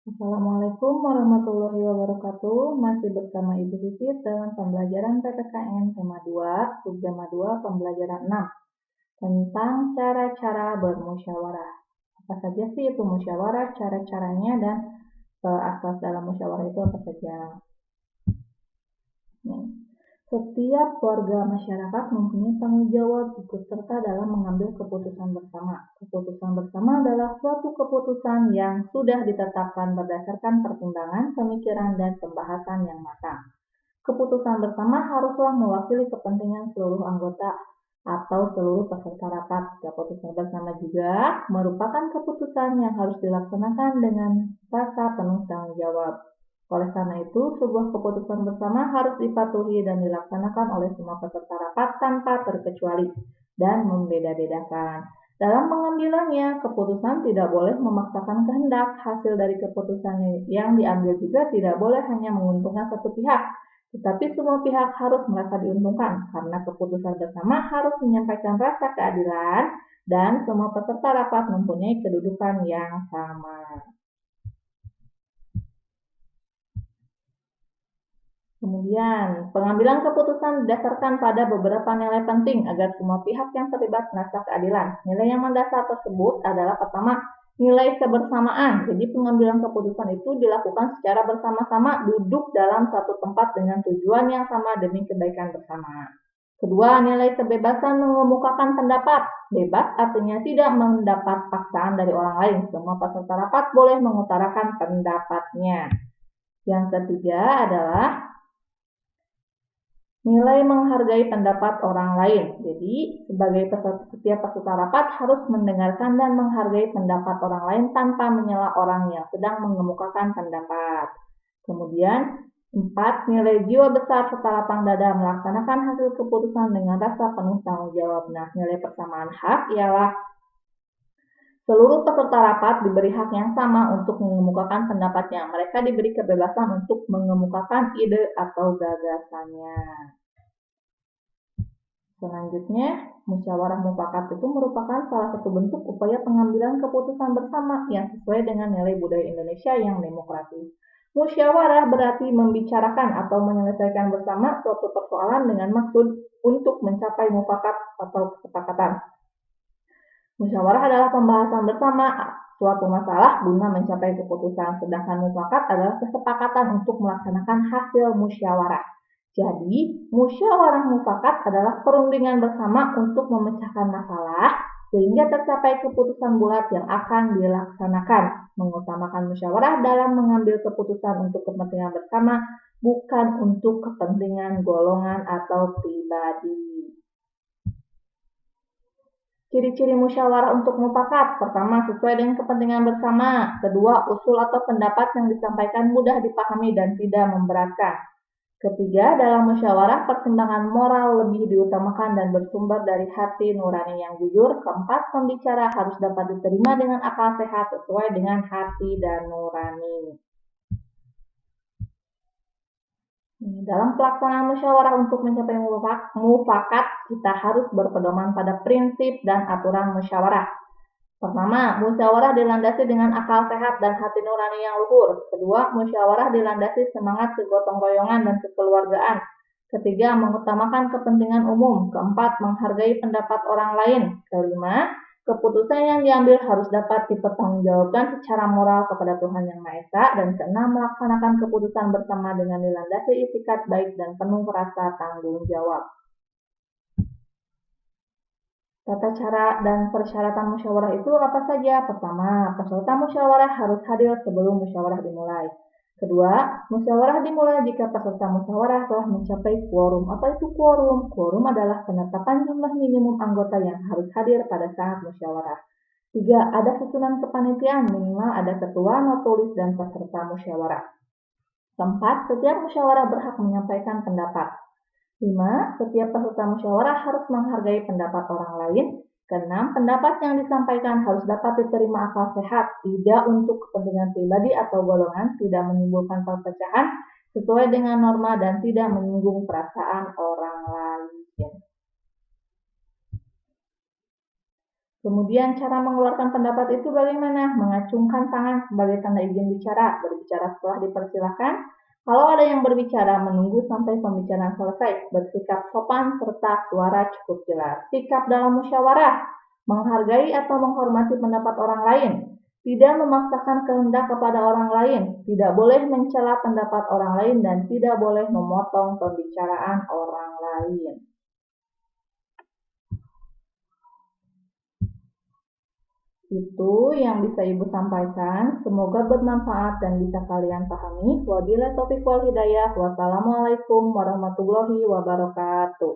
Assalamualaikum warahmatullahi wabarakatuh. Masih bersama Ibu Titit dalam pembelajaran PPKN tema 2, subtema 2, pembelajaran 6 tentang cara-cara bermusyawarah. Apa saja sih itu musyawarah, cara-caranya, dan asas dalam musyawarah itu apa saja? Setiap warga masyarakat mempunyai tanggung jawab ikut serta dalam mengambil keputusan bersama. Keputusan bersama adalah suatu keputusan yang sudah ditetapkan berdasarkan pertimbangan, pemikiran, dan pembahasan yang matang. Keputusan bersama haruslah mewakili kepentingan seluruh anggota atau seluruh peserta rapat. Keputusan bersama juga merupakan keputusan yang harus dilaksanakan dengan rasa penuh tanggung jawab. Oleh karena itu, sebuah keputusan bersama harus dipatuhi dan dilaksanakan oleh semua peserta rapat tanpa terkecuali dan membeda-bedakan. Dalam mengambilannya, keputusan tidak boleh memaksakan kehendak. Hasil dari keputusan yang diambil juga tidak boleh hanya menguntungkan satu pihak, tetapi semua pihak harus merasa diuntungkan karena keputusan bersama harus menyampaikan rasa keadilan dan semua peserta rapat mempunyai kedudukan yang sama. Kemudian, pengambilan keputusan didasarkan pada beberapa nilai penting agar semua pihak yang terlibat merasa keadilan. Nilai yang mendasar tersebut adalah pertama, nilai kebersamaan. Jadi pengambilan keputusan itu dilakukan secara bersama-sama duduk dalam satu tempat dengan tujuan yang sama demi kebaikan bersama. Kedua, nilai kebebasan mengemukakan pendapat. Bebas artinya tidak mendapat paksaan dari orang lain. Semua peserta rapat boleh mengutarakan pendapatnya. Yang ketiga adalah nilai menghargai pendapat orang lain. Jadi, setiap peserta rapat harus mendengarkan dan menghargai pendapat orang lain tanpa menyela orang yang sedang mengemukakan pendapat. Kemudian, 4. Nilai jiwa besar serta lapang dada melaksanakan hasil keputusan dengan rasa penuh tanggung jawab. Nah, nilai persamaan hak ialah seluruh peserta rapat diberi hak yang sama untuk mengemukakan pendapatnya. Mereka diberi kebebasan untuk mengemukakan ide atau gagasannya. Selanjutnya, musyawarah mufakat itu merupakan salah satu bentuk upaya pengambilan keputusan bersama yang sesuai dengan nilai budaya Indonesia yang demokratis. Musyawarah berarti membicarakan atau menyelesaikan bersama suatu persoalan dengan maksud untuk mencapai mufakat atau kesepakatan. Musyawarah adalah pembahasan bersama suatu masalah guna mencapai keputusan, sedangkan mufakat adalah kesepakatan untuk melaksanakan hasil musyawarah. Jadi, musyawarah mufakat adalah perundingan bersama untuk memecahkan masalah sehingga tercapai keputusan bulat yang akan dilaksanakan. Mengutamakan musyawarah dalam mengambil keputusan untuk kepentingan bersama, bukan untuk kepentingan golongan atau pribadi. Ciri-ciri musyawarah untuk mufakat. Pertama, sesuai dengan kepentingan bersama. Kedua, usul atau pendapat yang disampaikan mudah dipahami dan tidak memberatkan. Ketiga, dalam musyawarah pertimbangan moral lebih diutamakan dan bersumber dari hati nurani yang jujur. Keempat, pembicara harus dapat diterima dengan akal sehat sesuai dengan hati dan nurani. Dalam pelaksanaan musyawarah untuk mencapai mufakat, kita harus berpedoman pada prinsip dan aturan musyawarah. Pertama, musyawarah dilandasi dengan akal sehat dan hati nurani yang luhur. Kedua, musyawarah dilandasi semangat kegotong royongan dan kekeluargaan. Ketiga, mengutamakan kepentingan umum. Keempat, menghargai pendapat orang lain. Kelima, keputusan yang diambil harus dapat dipertanggungjawabkan secara moral kepada Tuhan Yang Maha Esa. Dan keenam, melaksanakan keputusan bersama dengan dilandasi itikat baik dan penuh rasa tanggung jawab. Tata cara dan persyaratan musyawarah itu apa saja? Pertama, peserta musyawarah harus hadir sebelum musyawarah dimulai. Kedua, musyawarah dimulai jika peserta musyawarah telah mencapai quorum. Apa itu quorum? Quorum adalah penetapan jumlah minimum anggota yang harus hadir pada saat musyawarah. Tiga, ada susunan kepanitiaan, minimal ada ketua, notulis, dan peserta musyawarah. Keempat, setiap musyawarah berhak menyampaikan pendapat. 5. Setiap peserta musyawarah harus menghargai pendapat orang lain. Keenam, pendapat yang disampaikan harus dapat diterima akal sehat, tidak untuk kepentingan pribadi atau golongan, tidak menimbulkan perpecahan, sesuai dengan norma dan tidak menyinggung perasaan orang lain. Kemudian cara mengeluarkan pendapat itu bagaimana? Mengacungkan tangan sebagai tanda izin bicara, berbicara setelah dipersilahkan. Kalau ada yang berbicara, menunggu sampai pembicaraan selesai, bersikap sopan serta suara cukup jelas. Sikap dalam musyawarah, menghargai atau menghormati pendapat orang lain, tidak memaksakan kehendak kepada orang lain, tidak boleh mencela pendapat orang lain, dan tidak boleh memotong pembicaraan orang lain. Itu yang bisa Ibu sampaikan. Semoga bermanfaat dan bisa kalian pahami. Wabillahi taufiq wal hidayah. Wassalamualaikum warahmatullahi wabarakatuh.